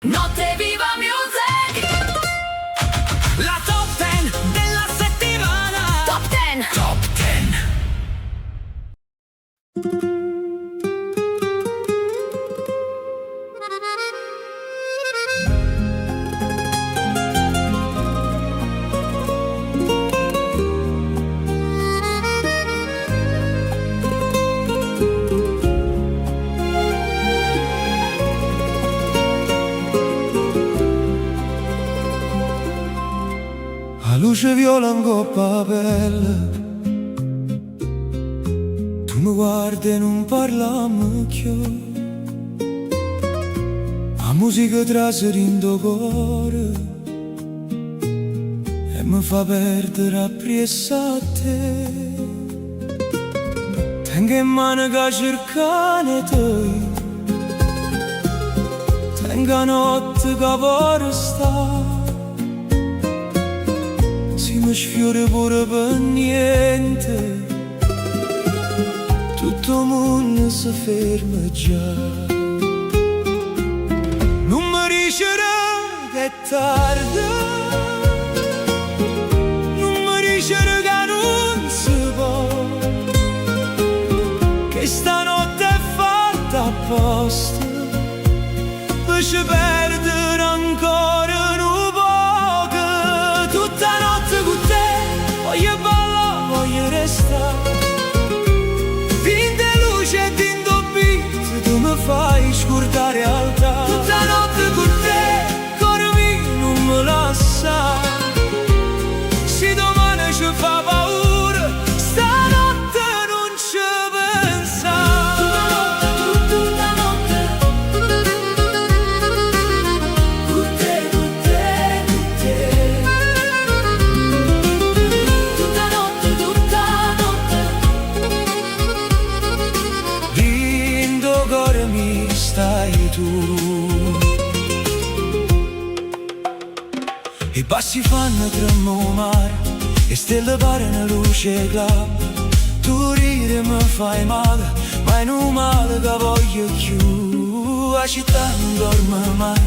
Notte Viva Music! La top 10 della settimana. Top 10! Top 10. La luce viola in coppa a pelle, tu mi guardi e non parliamo più. La musica traseri in tuo cuore e mi fa perdere appresso a te. Tengo in mano che cercane te, tengo la notte che vuole stare. Mi sfiora pure per niente, tutto il mondo si ferma già. Non mi dicerai che è tardi, non mi dicerai che non si può, che stanotte è fatta apposta per ci perdere ancora. Voglio ballare, voglio restare, tinte luce e tinte beat, tu mi fai scordare realtà. Tutta notte con te, cuore mio non mi lascia. Se domani ci fa paura, stanotte non ci pensa. Tutta notte con te, con te, con te. Stai tu, i passi fanno tremare e stelle pare una luce clara. Tu ridi mi fai male, ma è un male che voglio più. La città non dorme mai,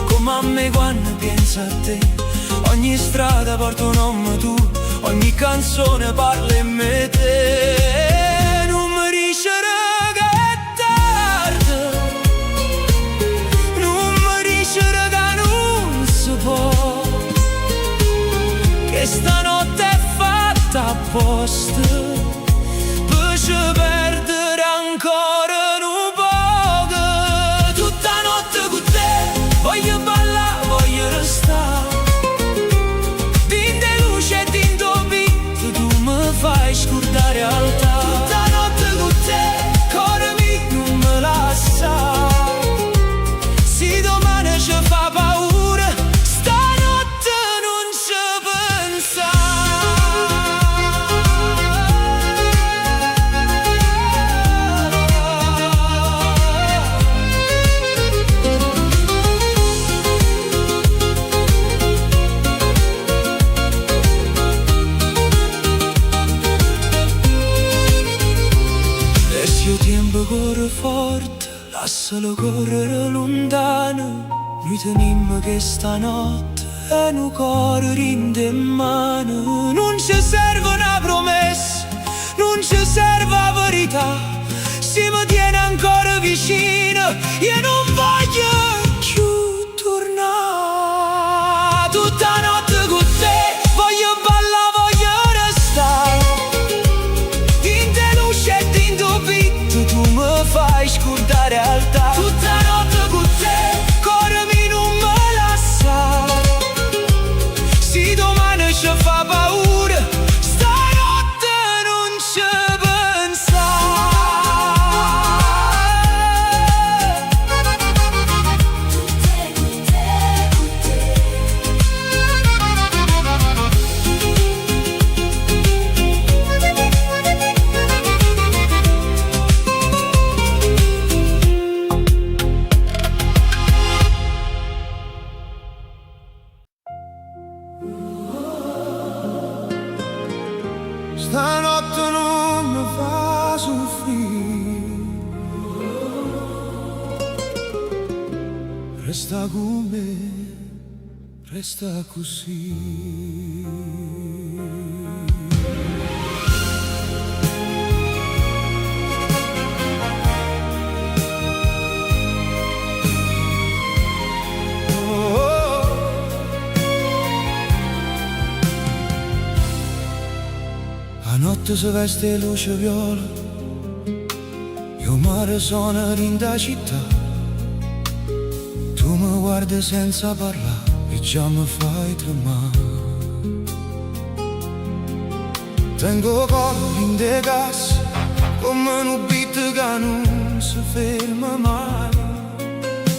come a me quando penso a te. Ogni strada porta un nome tu, ogni canzone parla in me te. Non mi dicerai che stanotte è fatta apposta per ci perdere ancora un poco. Tutta notte con te, voglio ballare, voglio restare, tinte luce e tinte beat, tu mi fai scordare realtà. Tutta notte con te, cuore mio non me lascia. Se domani ci fa paura, stanotte non ci pensa. E se il tempo corre forte, lascialo correre lontano. Noi tenimmo che stanotte e un cuore rinde in mano. Non ci serve una promessa, non ci serve la verità. Se mi tiene ancora vicino, io non voglio più tornare. Tutta notte con te, voglio ballare, voglio restare, tinte luce e tinte beat, tu mi fai scordare realtà. Tutta notte con te, cuore mio non me lascia. Se domani ci fa paura, stanotte non ci pensa. resta con me, resta così. La notte si veste luce viola, io mare sono in da città. Tu mi guardi senza parlare e già mi fai tremare. Tengo cuore in de gas, come un beat che non si ferma mai.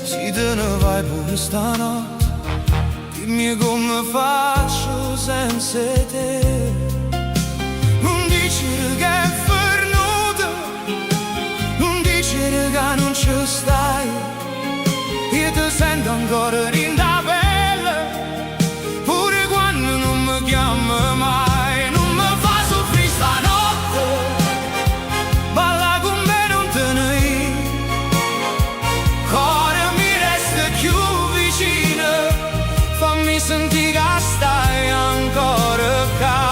Se te ne vai pure stanotte, dimmi come faccio senza te. Non dicere che è venuta, non dicere che non ci stai. Io ti sento ancora in da pelle, pure quando non mi chiami mai. Non mi fa soffrire stanotte, balla con me non te ne ir. Cuore mi resta più vicino, fammi sentire che stai ancora qua.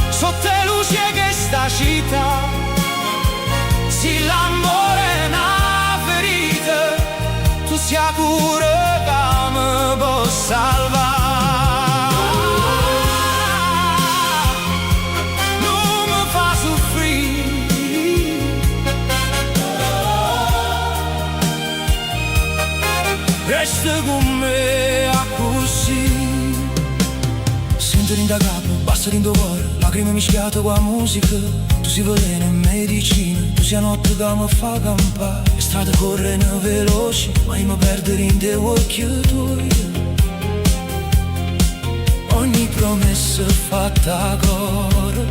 Sotto le luci che sta città, se l'amore è una ferita, tu sei pure che mi può salvare. Non mi fa soffrire, resta con me a così. Sento in da capo, basta in tuo cuore, lacrime mischiate con la musica. Tu sei veleno e medicina, tu sei notte che mi fa campare. Le strade corrono veloci, ma io mi perdo in te occhi tuoi. Ogni promessa fatta a cuore,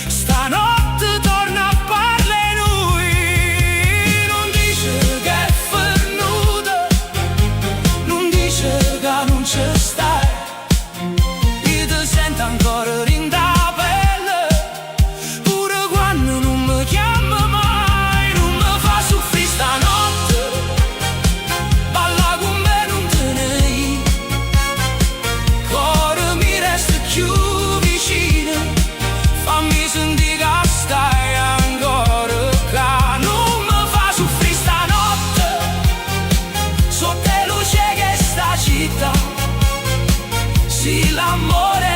stanotte torna a parlare lui. Non dice che è venuta, non dice che non ci stai. Ancora in da pelle, pure quando non mi chiama mai. Non mi fa soffrire stanotte, balla con me non te ne ir. Cuore mi resta più vicino, fammi sentire che stai ancora qua. Non mi fa soffrire stanotte, sotto le luci che sta città, sì l'amore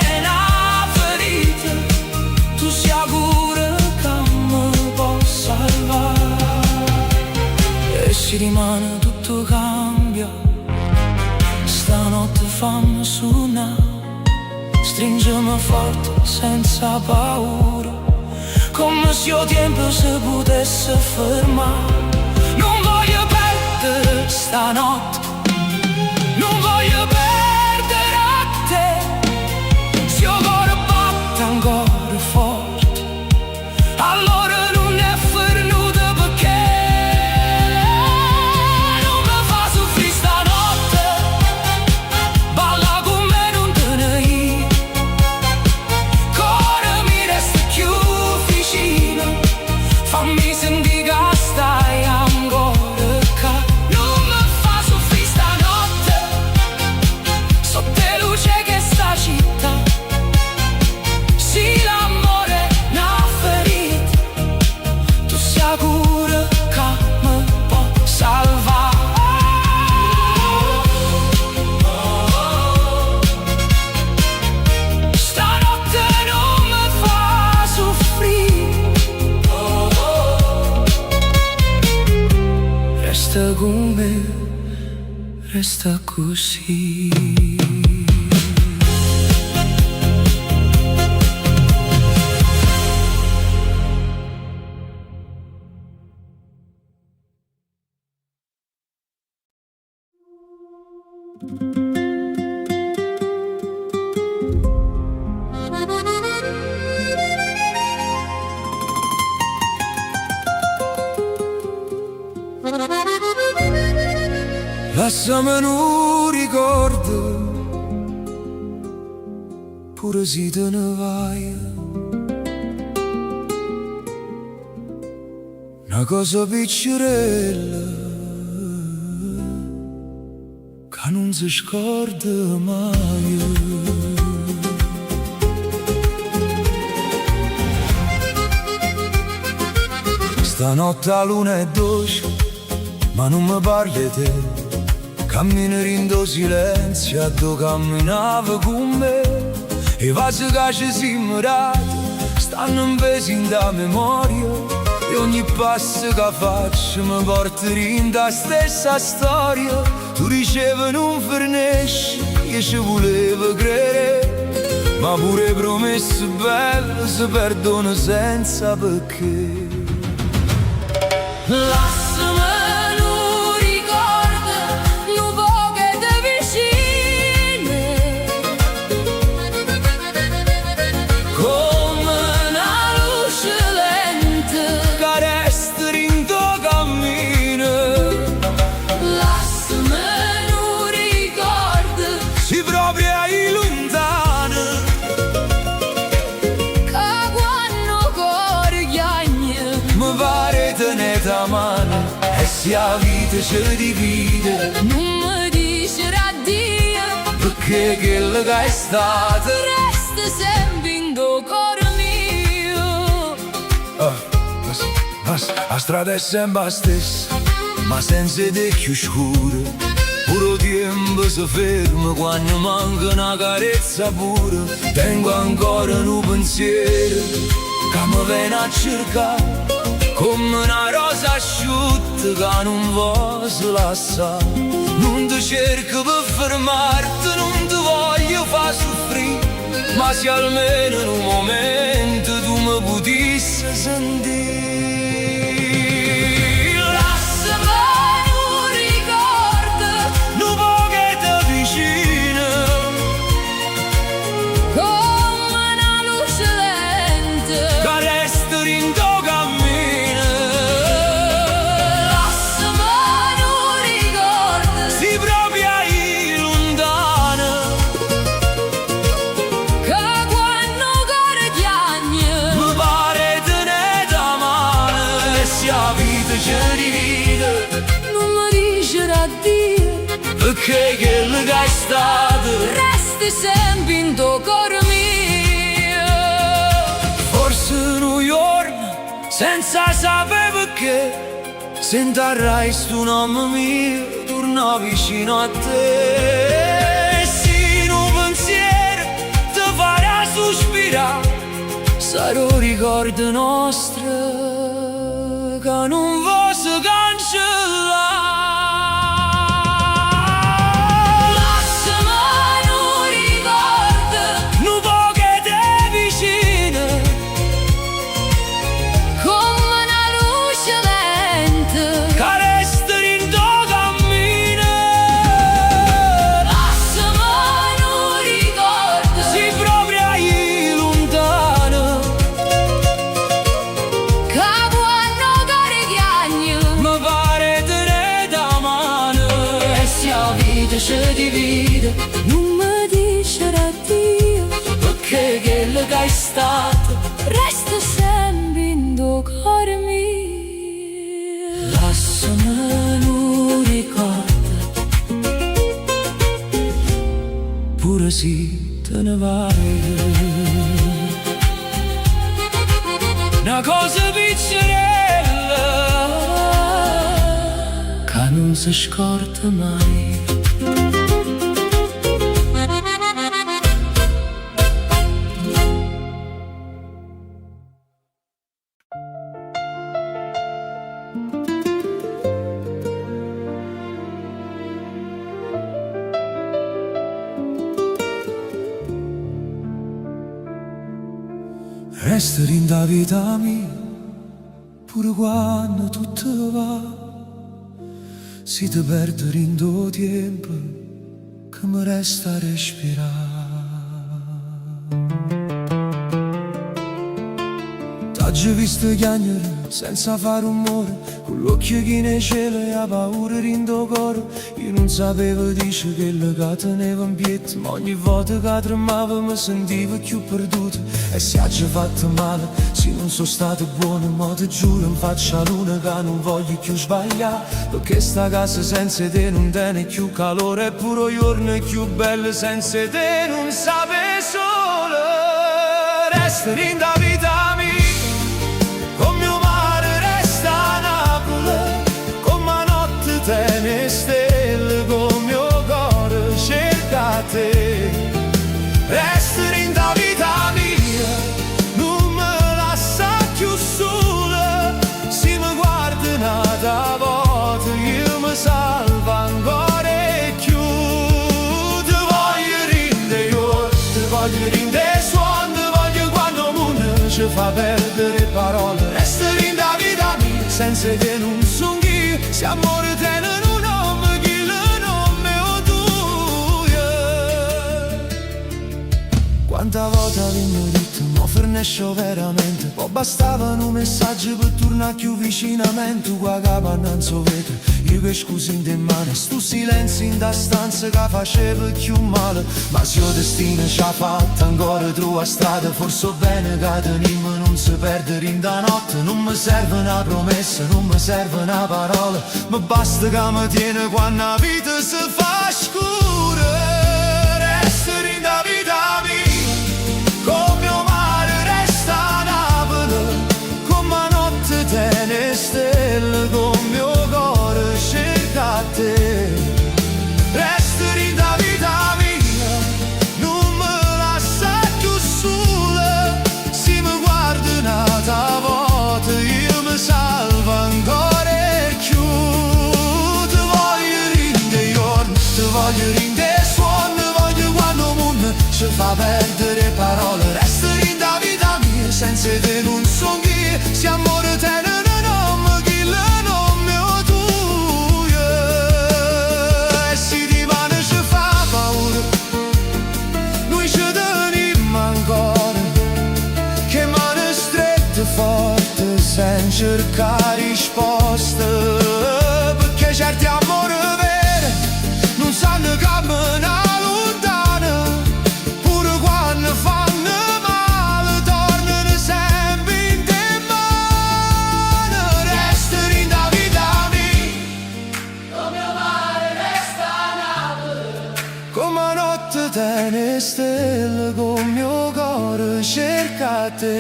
si rimane, tutto cambia. Stanotte fammi suonare, stringimi forte senza paura, come se il tempo si potesse fermare. Non voglio perdere stanotte, non voglio perdere a te. Se il cuore batte ancora forte, allora non è venuta perché. Fammi sentire che stai ancora qua. Non mi fa soffrire stanotte, sotto le luci che sta città, sì l'amore è una ferita, tu sei pure che mi può salvare. Stanotte non mi fa soffrire, resta con me, resta così. Lasciami un ricordo, pure se te ne vai. una cosa piccerella che non si scorda mai. Stanotte la luna è dolce, ma non mi parli te. Cammino in silenzio, tu camminavi con me. E i vasi che ci siamo dati stanno impesi in da memoria. E ogni passo che faccio mi porta in la stessa storia. Tu dicevi non finisci, io ci volevo credere, ma pure promesse belle si perdono senza perché. Lasciami un ricordo, un po' che ti vicine, Come una luce lenta che resta in tuo cammino. lasciami un ricordo, Si proprio ai lontano, che quando cuore chiagna, mi pare tenete a mano e se la vita ci divide, non mi dici addio, perché quello che è stato resta sempre in tuo cuore mio. la strada è sempre la stessa, ma senza te più scura. Pure tempo si ferma quando manca una carezza pure. Tengo ancora un pensiero che mi viene a cercare, come una rosa asciutta che non posso lasciare. Non ti cerco per fermarti, non ti voglio far soffrire, ma se almeno in un momento tu mi potessi sentire. Lasciami un ricordo, Un po' che ti vicino, come una luce lenta, che resta in tuo cammino. lasciami un ricordo, Si proprio ai lontano, che quando cuore chiagna, mi pare tenete a mano e se la vita ci divide, non mi dici addio, perché quello che è stato resti sempre in tuo cuore mio. forse New York senza sapere perché. Se intarrai sto nome mio, torno vicino a te. E se in un pensiero ti farà sospirare, sarò ricordo nostro che non posso cancellare. Lasciami un ricordo, Un po' che te vicino, come una luce lenta, che resta in tuo cammino. lasciami un ricordo, Si proprio ai lontano, che quando cuore chiagna, mi pare tenete a mano e se la vita ci divide, non mi dici addio, perché quello che è stato resta sempre in tuo cuore mio. lasciami un ricordo, pure se te ne vai. Una cosa piccerella che non si scorda mai. Resta in da vita mia, pure quando tutto va. Si ti perde in tuo tempo, che mi resta a respirare. Ti Oggi visto chiagnere senza fare rumore, con l'occhio che ne cielo e la paura rindo coro. Io non sapevo dice che le teneva in piedi, ma ogni volta che tremavo mi sentivo più perduto. E se ci fatto male, se non sono stato buono, ma ti giuro in faccia luna che non voglio più sbagliare. Perché sta casa senza te non tiene più calore, e pure i giorni più belli senza te non sape solo. Resta in da vita mia, con mio mare resta Napoli, con ma notte tiene stelle, con mio cuore cerca te. Resta in da vita mia, non me lascia più sola, se mi guarda un'altra volta io mi salvo ancora più. Ti voglio rinde io, ti voglio rinde suono, ti voglio quando il mondo ci fa perdere parole. Resta in da vita mia, senza te non son io, se amore tiene un nome, chi il nome o tu. Quanta volta vi mi ho detto, mo fernescio veramente, poi bastava un messaggio per tornare più vicinamente. Qua capa non so vedere, io che scusi in te mano, sto silenzio in da stanza che faceva più male. Ma se il destino ci ha fatto ancora tua strada, forse bene che tenimmo non si perdere in da notte. Non mi serve una promessa, non mi serve una parola, ma basta che mi tiene quando la vita si fa scura. Resta in da vita mia, con mio mare resta Napoli, con ma notte tiene stelle, con mio cuore cerca te. Resta in da vita mia, non me lascia più sola, se mi guarda un'altra volta io mi salvo ancora più. Ti voglio rinde giorno, ti voglio rinde suono, ti voglio quando il mondo ci fa perdere parole. Resta in da vita mia, senza te non son io, se amore tiene un nome, chi il nome o tu. E se di mano ci fa paura, noi ci teniamo ancora, che mano strette forte senza cercare risposte. Perché certi amori veri non sanno camminare lontano, pure quando fanno male tornano sempre in te mano. Resta in da vita mia, con mio mare resta Napoli, come notte tiene stelle, con mio cuore cerca te.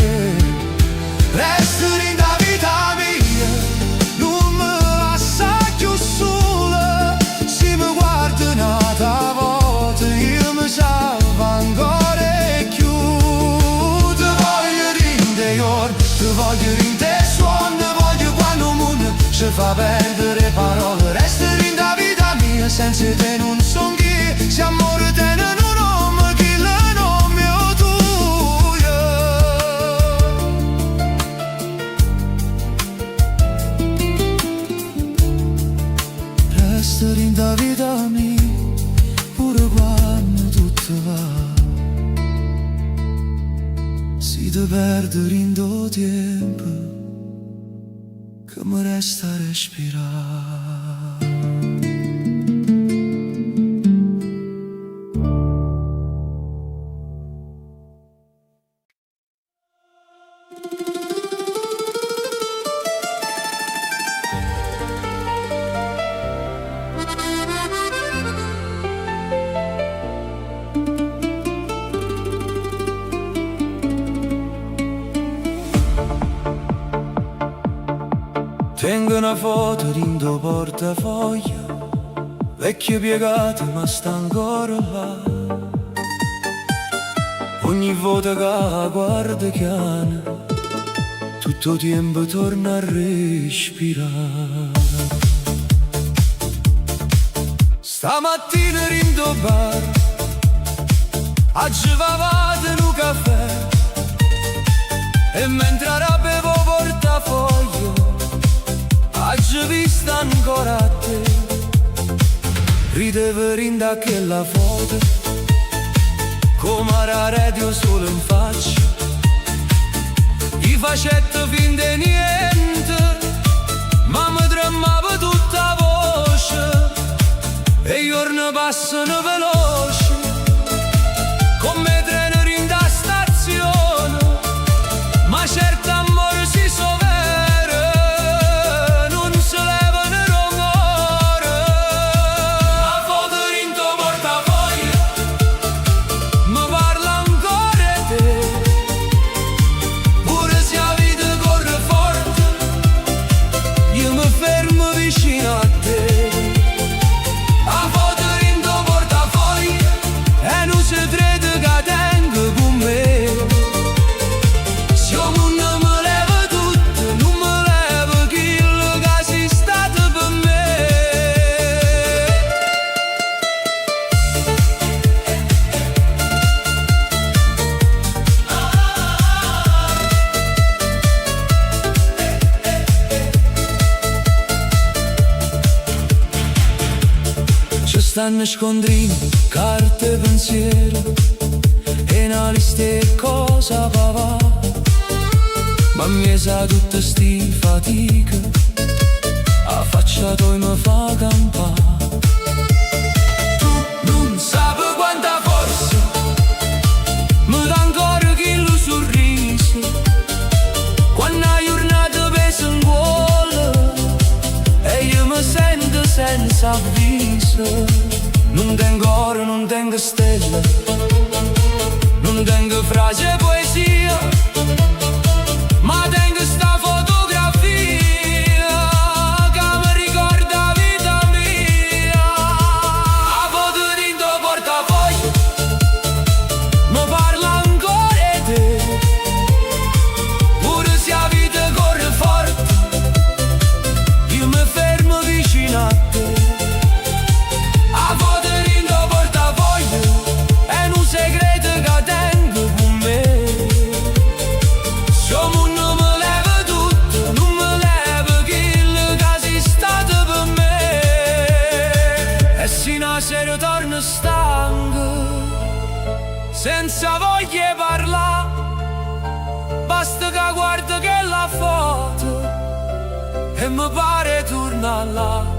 Resta in da vita mia, non me lascia più sola, se mi guarda un'altra volta io mi salvo ancora più. Ti voglio rinde giorno, ti voglio rinde suono, ti voglio quando il mondo ci fa perdere parole. Resta in da vita mia, senza te non son chi, se amore tiene un nome, chi il nome o tu. Resta in da vita mia, pure quando tutto va, si te perde in do tempo che mi resta a respirare. Tengo una foto dentro portafoglio, vecchie piegate ma sta ancora là. Ogni volta che la guardo chiana, tutto il tempo torna a respirare. Stamattina rindo bar, aggiuvavate in un caffè, e mentre bevo portafoglio, oggi vista ancora a te. Ridevo rinda che la foto, come la radio solo in faccia, gli facetti certo fin de niente, ma mi tremava tutta voce e i giorni passano veloci come treni in da stazione, ma certo amore si sovere, non si levano rumore. A foto in tuo portafoglio mi parla ancora te, pure se la vita corre forte io mi fermo vicino a te. A foto in tuo portafoglio e non si crede che tengo con me. Se il mondo mi leva tutto, non mi leva quello che sei stato per me. Ci stanno scontrini, carte e pensieri e una lista di cosa va, ma mi sa tutta sti fatica a faccia tua mi fa campare. Tu non sapi quanta forza mi dà ancora quello sorriso quando la giornata pesa in cuore e io mi sento senza avviso. Non tengo oro, non tengo stelle, non tengo frasi e poesia, ma tengo sta fotografia che mi ricorda la vita mia. A foto in tuo portafoglio mi parla ancora te, pure se la vita corre forte io mi fermo vicino a te. A foto in tuo portafoglio è un segreto che tengo con me. Se il mondo mi leva tutto, non mi leva quello che sei stato per me. E se una sera torno stanco, senza voglia di parlare, basta che guardo che la foto e mi pare torna là.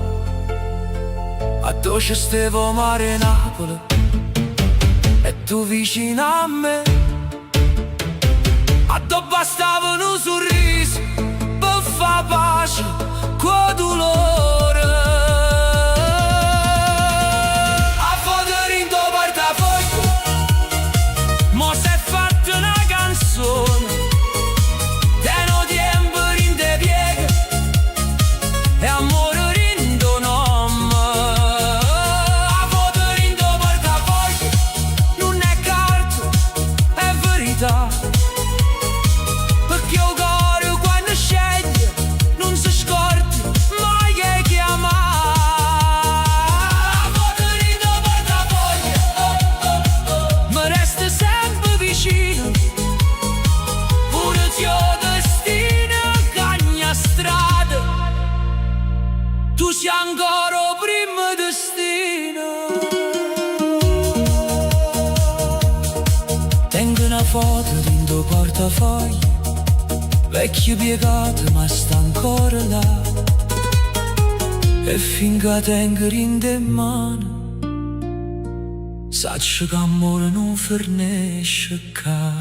A Doce stevo mare Napoli e tu vicino a me, a dove bastava un sorriso per fa pace con dolore. A foto in tuo portafoglio mo si è fatta una canzone, teno tempo in te piega e amore in tuo nome. A foto in tuo portafoglio non è carta, è verità, perché il cuore quando sceglie non si scorda mai che chiamare. A foto in tuo portafoglio mi resta sempre vicino, pure se il destino cagna strada, tu sei ancora il primo destino. Tengo una foto in tuo portafoglio, vecchio piegato ma sta ancora là, e finché la tengo in te mano saccio che amore non fornisce ca.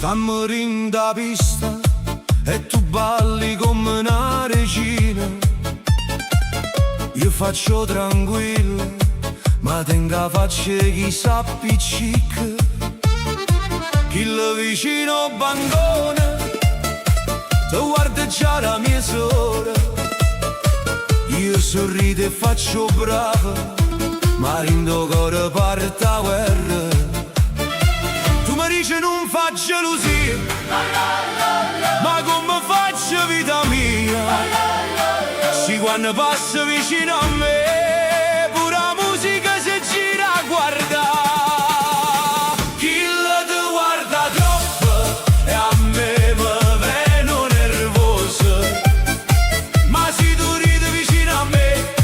Stammo in da pista e tu balli come una regina. Io faccio tranquillo, ma tengo la faccia chi sa appiccica. Chi lo vicino bancone, tu guarda già la mia sorella. Io sorrido e faccio brava, ma rindo cuore parte a guerra. Tu mi dici non fa gelosia, ma come faccio vita mia? Se quando passa vicino a me, pure la musica si gira a guardare. Chi ti guarda troppo e a me mi veno nervoso, ma se tu ridi vicino a me,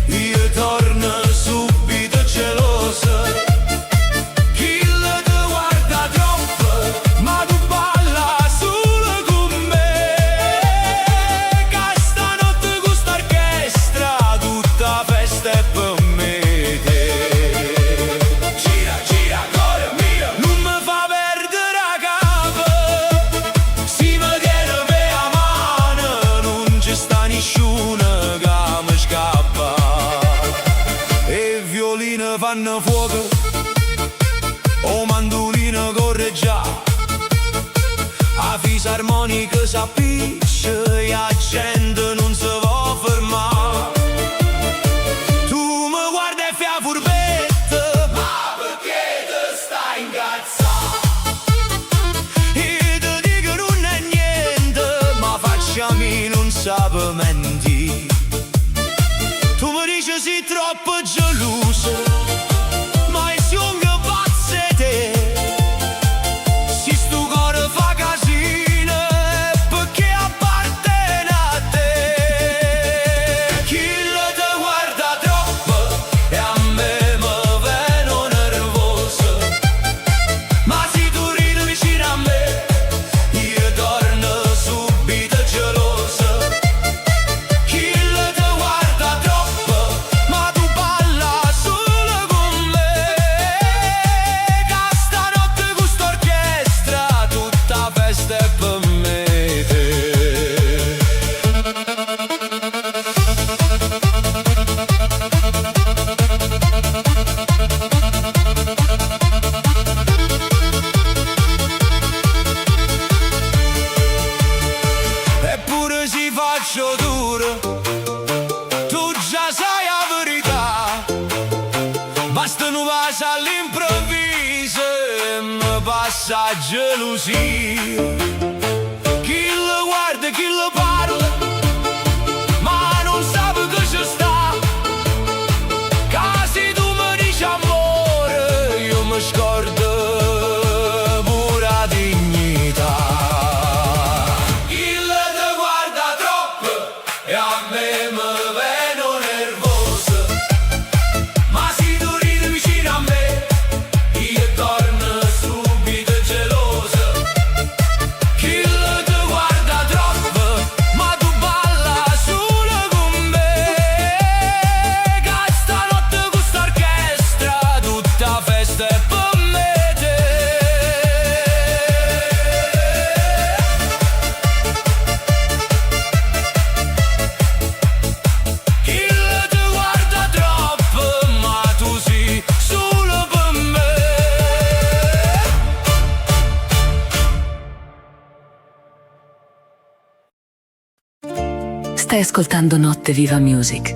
io torno subito geloso. Chi ti guarda troppo, ma tu balla solo con me, che stanotte con st'orchestra tutta festa è per me te. Gira, gira, cuore mio, non mi fa perdere a capo, si mi tiene per la mano, non ci sta nessuno che mi scappa. E violino fanno fuoco, o mandolino corre già, a fisarmonica s'appiccia e la gente non si può fermare. Tu mi guardi e fai furbetta, ma perché te stai incazzando? E ti dico non è niente, ma facciami non sape mentire. Tu mi dici sei troppo geloso, ma è che pazze te. Se sto cuore fa casino è perché appartiene a te. Chi ti guarda troppo e a me mi veno nervoso, ma se tu ridi vicino a me, io torno subito geloso. Chi ti guarda troppo, ma tu balla solo con me, che stanotte con st'orchestra tutta festa è per me te. Eppure si faccio duro, tu già sai la verità, basta un vaso all'improvviso e mi passa gelosia. Chi lo guarda, chi lo parla, ma non sa che ci sta. Casi tu mi dici amore, io mi scordo pure la dignità. Chi ti guarda troppo e a me mi veno nervoso, ma se tu ridi vicino a me, io torno subito geloso. Chi ti guarda troppo, ma tu balla solo con me, che stanotte con st'orchestra tutta festa è per me te. Chi ti guarda troppo, ma tu sei solo per me. Stai ascoltando Notte Viva Music,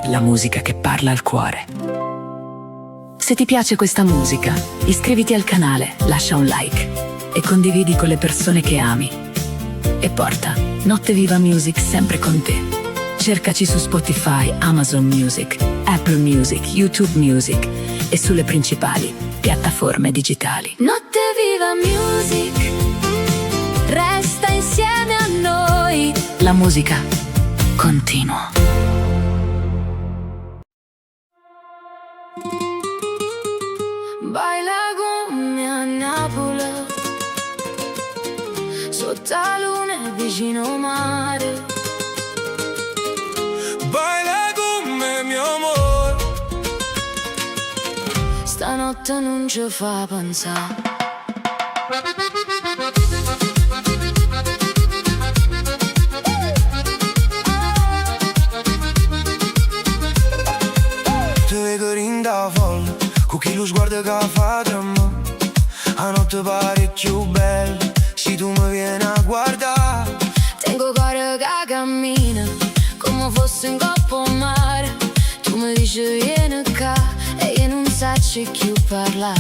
la musica che parla al cuore. Se ti piace questa musica, iscriviti al canale, lascia un like e condividi con le persone che ami. E porta Notte Viva Music sempre con te. Cercaci su Spotify, Amazon Music, Apple Music, YouTube Music e sulle principali piattaforme digitali. Notte viva music, resta insieme a noi. La musica continua. Baila con me a Napoli, sotto la luna vicino al mare. Baila con me mio amore, Stanotte non ci fa pensare. te vedo rinda folla, con chi lo sguardo che fa tra me. A notte parecchio bella, se tu mi vieni a guardare. Tengo cuore che cammina come fosse un coppo mare. Tu mi dici vieni qua. c'è più parla.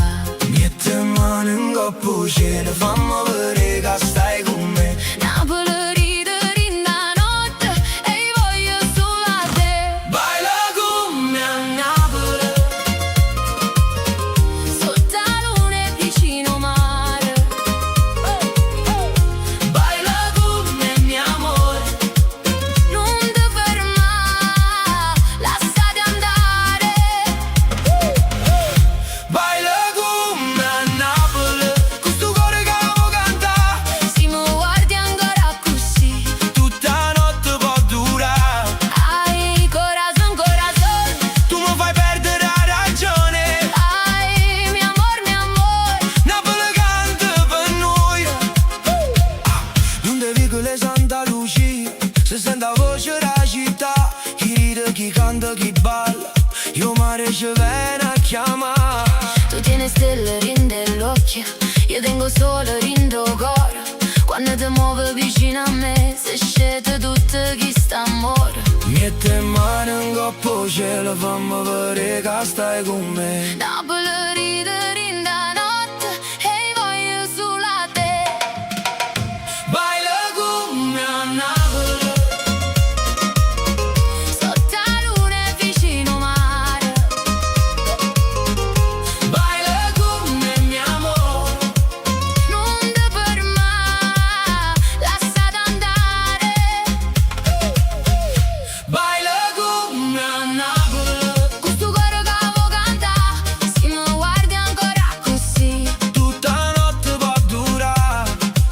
Mette mano in coppa cielo, fammi vedere che stai con me. Napoli ride rinda notte e voglio solo a te. Baila con me a Napoli, Sotto la luna e vicino mare. baila con me mio amore. Non ti fermare, lasciati andare. Baila con me a Napoli, questo cuore che amo cantare. Se mi guardi ancora così, Tutta notte può durare. ai corazon, corazon. Tu mi fai perdere la ragione. Ai, mi amor, mi amor. Napoli canta per noi. Non devi che le Santa Lucia, se sente la voce della città. Chi ride, chi canta, chi balla, io mare ci viene a chiamare. Tu tieni stelle nell'occhio, io tengo solo rindo cuore. Quando ti muovi vicino a me, se scende tutto chi sta amore. Mette mano in coppa cielo, fammi vedere che stai con me. Napoli ride rinda notte e voglio solo a te. Baila con me a Napoli, Sotto la luna e vicino mare. baila con me mio amore. Non ti fermare, lasciati andare. Baila con me a Napoli, Questo cuore che amo cantare, se mi guardi ancora così. tutta notte può durare.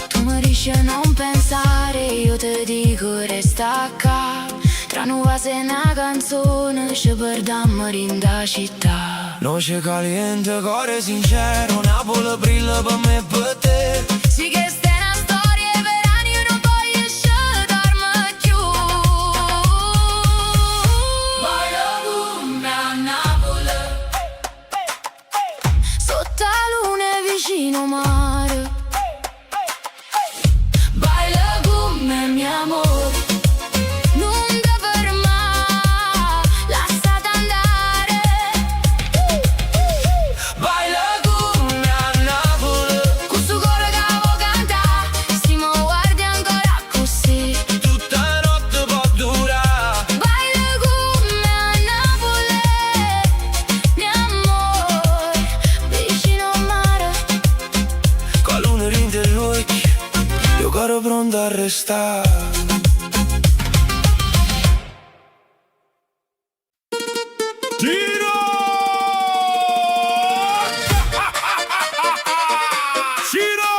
Tu mi dici a non pensare, io ti dico resta qua. Tra noi se una canzone ci perdiamo in da città. Noce caliente, cuore sincero, Napoli brilla per me e per te. Sì che sta è una storia per anni, io non voglio scegliarmi più. Baila con me a Napoli, Sotto la luna e vicino mare. baila con me mio amore. Non ti fermare, lasciati andare. Baila con me a Napoli, Questo cuore che amo cantare, se mi guardi ancora così. tutta notte può durare. Baila con me a Napoli, mio amore, vicino al mare. Con la luna rinde l'occhio, io caro pronto a restare. Ciro! Ciro!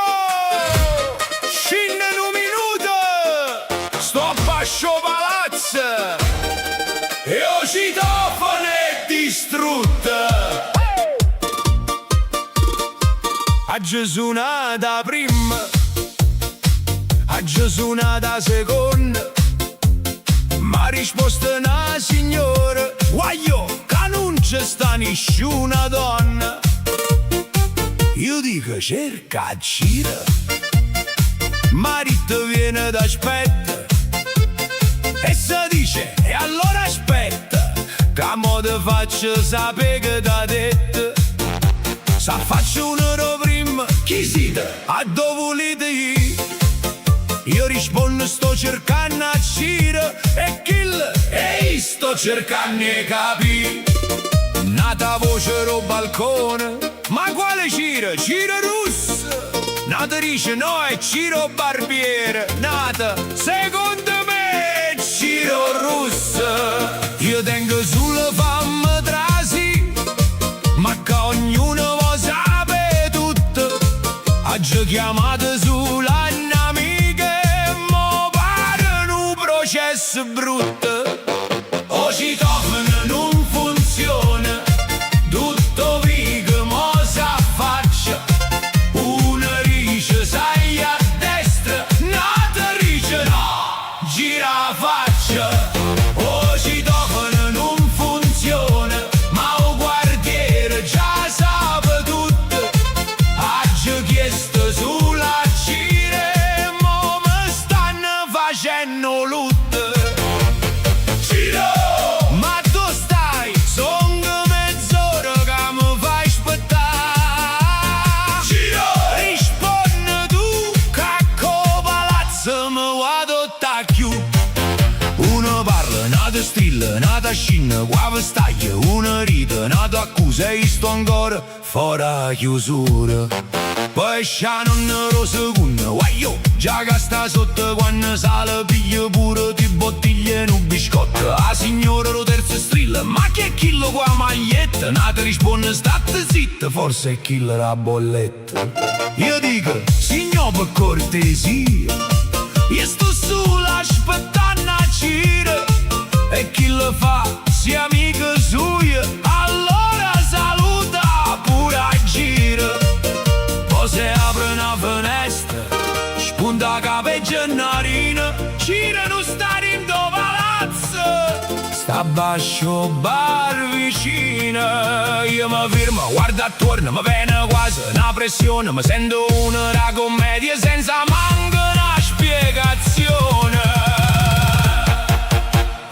Scende in un minuto! Sto a Pascio Palazzo! E ho citofono è distrutta! A Gesù nata prima, a Gesù nata seconda, ma risposta una signora, guaglio, che non c'è sta nessuna donna. Io dico cerca a Ciro, marito viene d'aspetta, e si dice, e allora aspetta, che mo te faccio sapere che t'ha detto. Se faccio un euro prima, chi siete? A dove volete ir? Io rispondo sto cercando a Ciro e kill, ehi sto cercando di capire. Nata voce ro balcone, ma quale Ciro? Ciro russo? Nata dice no è Ciro barbiere, nata secondo me è Ciro russo. Io tengo sulla fama trasi, ma che ognuno vuole sapere tutto. Oggi chiamate sulla amica e mo pare un processo brutto. O citofono non funziona, tutto vigo mo s'affaccia. Una rice sai a destra, un'altra rice no, gira la faccia. O citofono non funziona, ma o guardiere già sa tutto. Oggi chiesto sulla Cire, mo mi stanno facendo lutto. strilla, nata scinna, qua vestaglia, una rita, nata accusa e sto ancora fuori chiusura. Poi sciano lo secondo, guaio, già che sta sotto quando sale piglia pure di bottiglie in un biscotto. La signora lo terzo strilla, ma che chillo qua maglietta? Nata risponde state zitta, forse è killer la bolletta. Io dico, signor per cortesia, io sto sulla aspettando a cire. E chi lo fa, sia amica sua, allora saluta pure a giro. Poi se apre una finestra, spunta capeggia e narina, gira non sta in do palazzo, sta bascio bar vicino. Io mi fermo, guardo attorno, mi viene quasi una pressione, mi sento una commedia senza manco una spiegazione.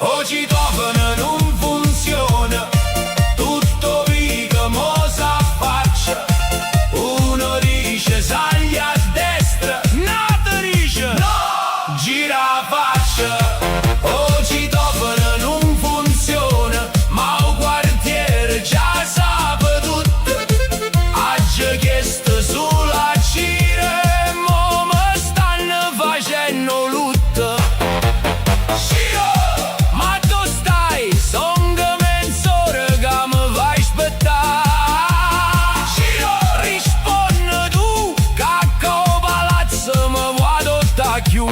O citofono non funziona, tutto vico mo s'affaccia. Uno dice salì a destra, l'altro dice no, gira la faccia. O citofono non funziona, ma il quartiere già sa tutto. Ha già chiesto sulla cire e mo mi stanno facendo lutto. Ma tu stai, son che mezz'ora che mi fai aspettare. Rispondi tu, cacco palazzo mi vado da chiù.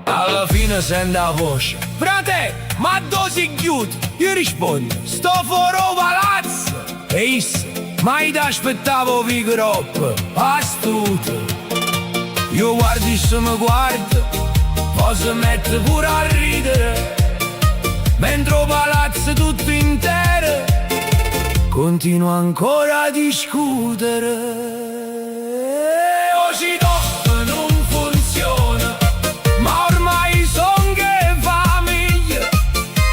Alla fine sento la voce, frate, ma dove si chiude? Io rispondo, sto fuori palazzo. E issa, mai ti aspettavo vi groppo, astuto. Io guardo e se mi guarda, poi si mette pure a ridere, mentre il palazzo tutto intero continua ancora a discutere. O citofono non funziona, ma ormai son che famiglia.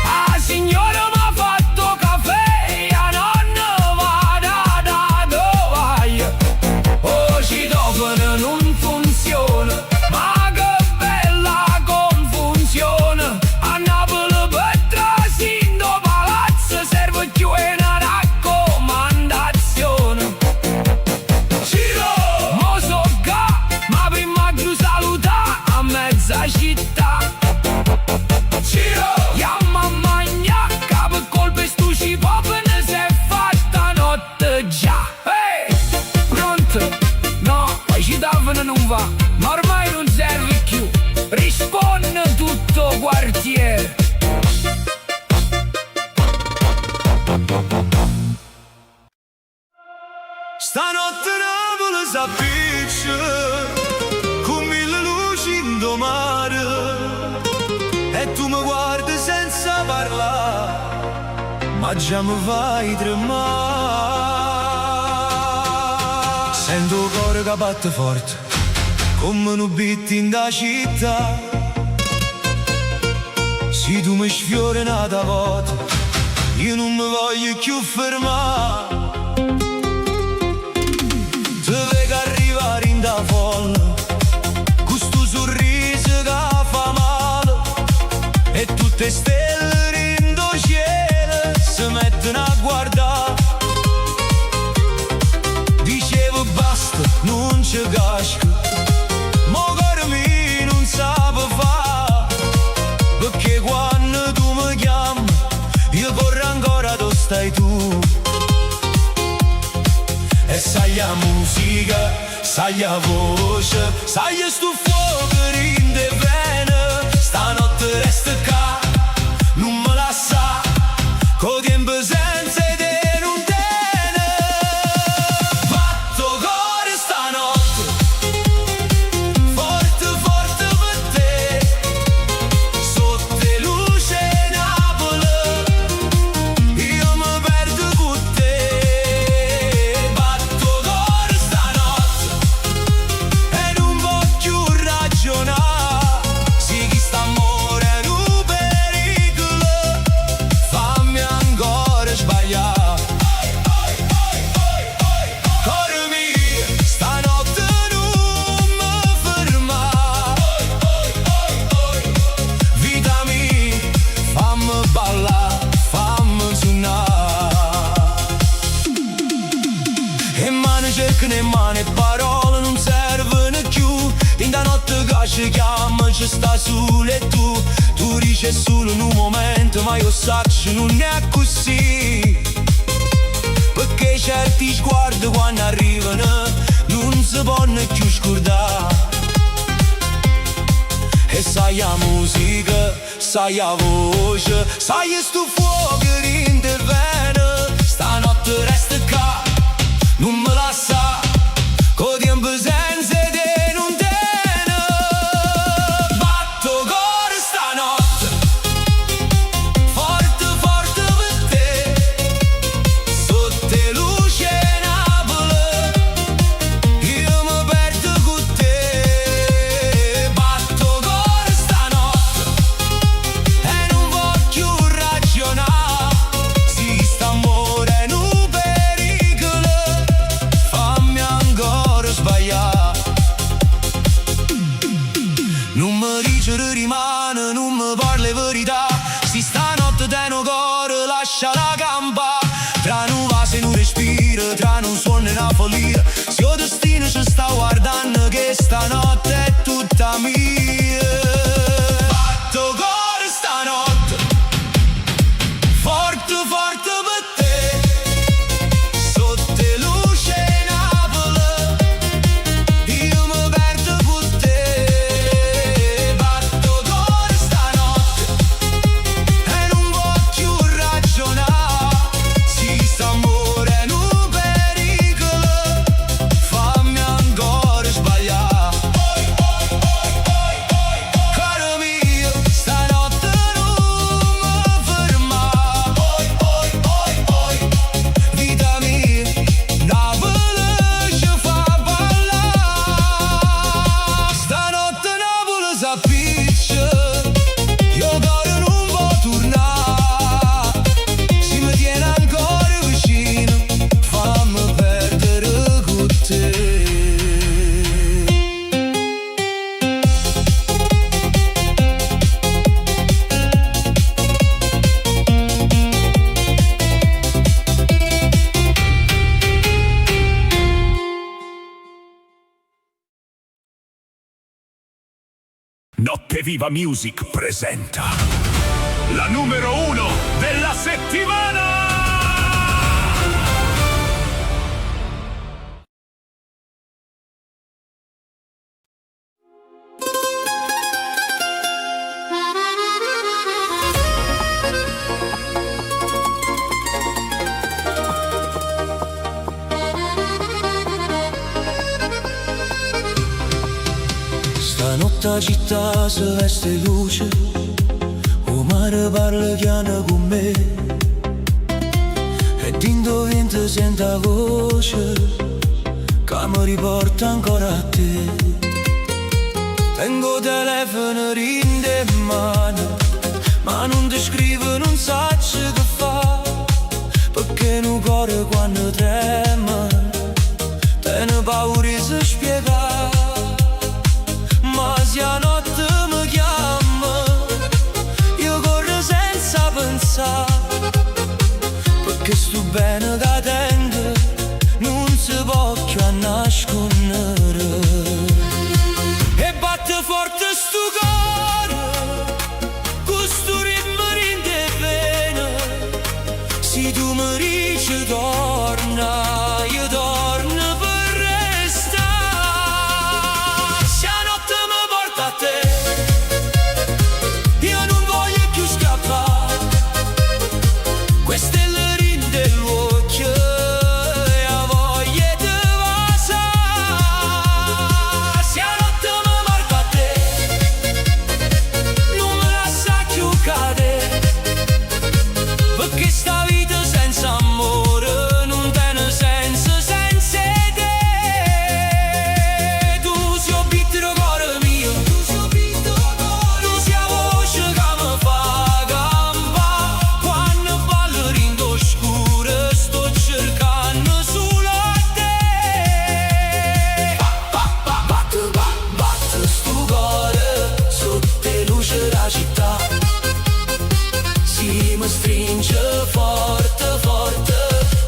La signora m'ha fatto caffè, la nonna va da tovaglia. O citofono non funziona, ma che bella confusione. A Napoli per trasindo palazzo serve più una raccomandazione. Giro, mo so ga, ma prima che saluta a mezza città. Giro, chiama a magna, capo colpe stu cipop ne si è fatta notte già. Ehi, pronto? No, poi citofono non va, ma ormai non serve più. Risponde tutto quartiere. Stanotte Napoli s'appiccia con mille luci in do mare e tu mi guardi senza parlare, ma già mi fai tremare. Sento il cuore che batte forte come un beat in da città. Se tu mi sfiori una volta, io non mi voglio più fermare. Te vedo arrivare in da folla, con sto sorriso che fa male, e tutte stelle in do cielo si mettono a guardare. Dicevo basta, non ci casco, mo cuore mio non sa fa, perché quando tu mi chiami io corro ancora dove stai tu. E sai la musica, sai la voce, sai sto fuoco in de vene. Stanotte resta qua, non me la sa, co tempo senza te non tiene. Fatto cuore stanotte, forte forte per te, sotto luce Napoli, io mi perdo con te. Batto cuore stanotte e non voglio ci chiama, ci sta solo e tu dici solo in un momento, ma io saccio non è così. Perché certi sguardi quando arrivano non si possono più scordare. E sai la musica, sai la voce, sai sto fuoco che interviene. Stanotte resta qua, non me la sa, con tempo senza te non tiene. Batto cuore stanotte, forte forte per te, sotto luce Napoli, io mi perdo con te. Batto cuore stanotte e non voglio ragionare, si sta amore è un pericolo, fammi ancora sbagliare. Non mi dice di rimane, non mi parli verità, si stanotte te no cuore lascia la gamba. Tra un vaso e un respiro, tra un suono e una follia, se il destino ci sta guardando che stanotte è tutta mia. Batto cuore stanotte, forte forte per te, sotto luce Napoli, io mi perdo con te. Batto cuore stanotte e non voglio ragionare, si sta amore è un pericolo, fammi ancora sbagliare. Caro mio, stanotte non mi fermare. Vita mia, Napoli ci fa ballare. Stanotte Napoli s'appiccia, io cuore non vuoi tornare. Si mi tiene ancora vicino, fammi perdere con te. Notte Viva Music presenta la numero 1 della settimana! Stanotte la città si veste luce, o mare parla chiana con me, e dentro vento sento la voce che mi riporta ancora a te. Tengo telefono in mano, ma non ti scrivo, non so che fa, perché un cuore quando trema te ne paura di spiegare. Ma se la notte mi chiama, io corro senza pensare, perché sto bene che tengo non si può più nascondere. E batte forte sto cuore, questo ritmo rinde bene. Se tu mi dici torna, io torno per restare. Se la notte mi porta a te, io non voglio più scappare. Queste le rinde l'occhio e la voglia di passare. Se la notte mi porta a te, non me lascia più cadere, perché sta vita senza amore non tiene senso senza te. Tu sei un piccolo cuore mio, tu sei la voce che mi fa campare. Quando ballo rindo scuro sto cercando solo te. Batte sto cuore sotto le luci della città, si mi stringe forte forte,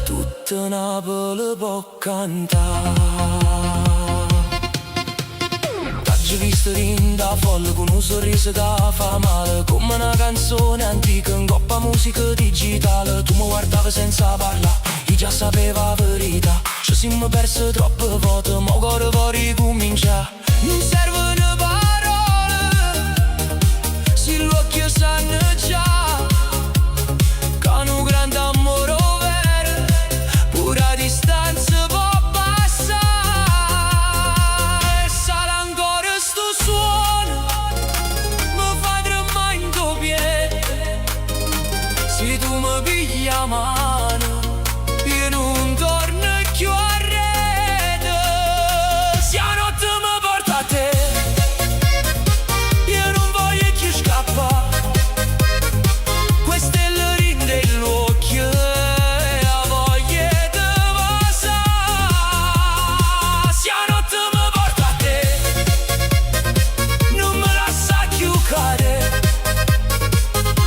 tutta Napoli può cantare. ci visto rinda folle con un sorriso da fa male, come una canzone antica in coppa musica digitale. Tu mi guardavi senza parlare, io già sapeva la verità. Ci siamo persi troppe volte, ma ora vorrei ricominciare. Non servono parole, se gli occhi sanno già che un grande amore vero, pure a distanza può passare. E sarà ancora sto suono, mi fa tremare in tuo piede. Se tu mi pigli la mano, io non torno più a rete. Se la notte mi porta a te, io non voglio più scappare. Queste le rinde l'occhio e la voglia di passare. Se la notte mi porta a te, non me lascia più cadere,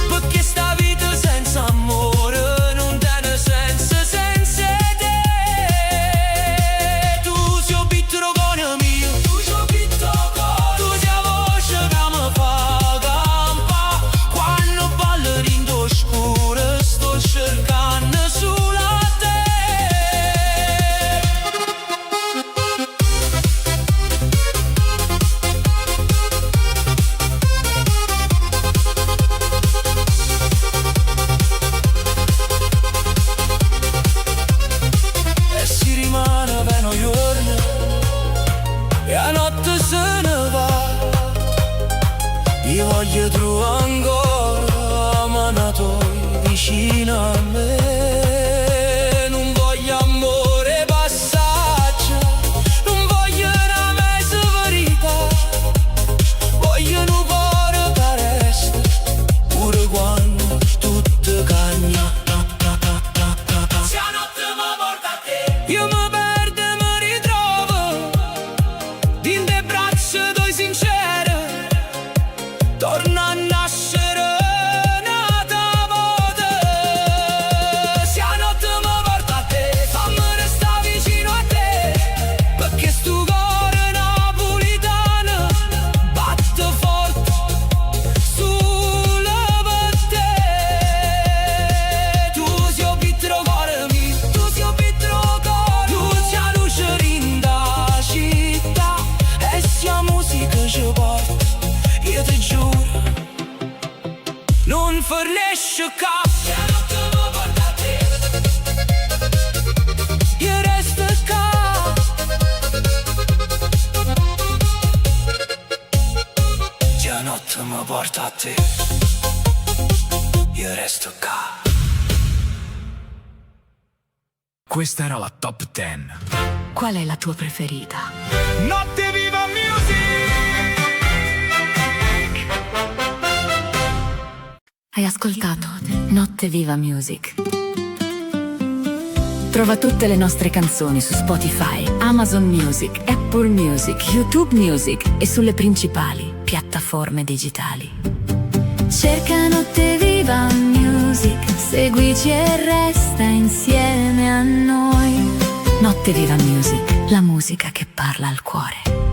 perché sta vita senza amore non tiene senso senza te. Tu sei un pittore con mio, tu sei un pittore con, tu sei la voce che mi fa campare. Quando ballo rindo scuro sto cercando solo te. E si rimane per un giorno e la notte se ne va. Io voglio trovare ancora, ma la tua vicino a me. Non voglio amore passaggio, non voglio una mezza verità. Voglio un cuore che resta, pure quando tutto cambia. Se la notte mi porta a te, io mi perdo e mi ritrovo in te braccia due sincere. Torna a nascere nata voce. Se la notte mi porta a te, fammi restare vicino a te, perché sto cuore napolitano batte forte sulle per te. Tu sei un pittore cuore mio, tu sei un pittore cuore, tu sei la luce rinda città e se la musica ci porta, io ti giuro non fornisce capo. Se la notte mi porta a te, io resto qua. Se la notte mi porta a te, io resto qua. Questa era la top 10. Qual è la tua preferita? Notte viva music! Hai ascoltato Notte Viva Music. Trova tutte le nostre canzoni su Spotify, Amazon Music, Apple Music, YouTube Music e sulle principali piattaforme digitali. Cerca Notte Viva Music, seguici e resta insieme a noi. Notte Viva Music, la musica che parla al cuore.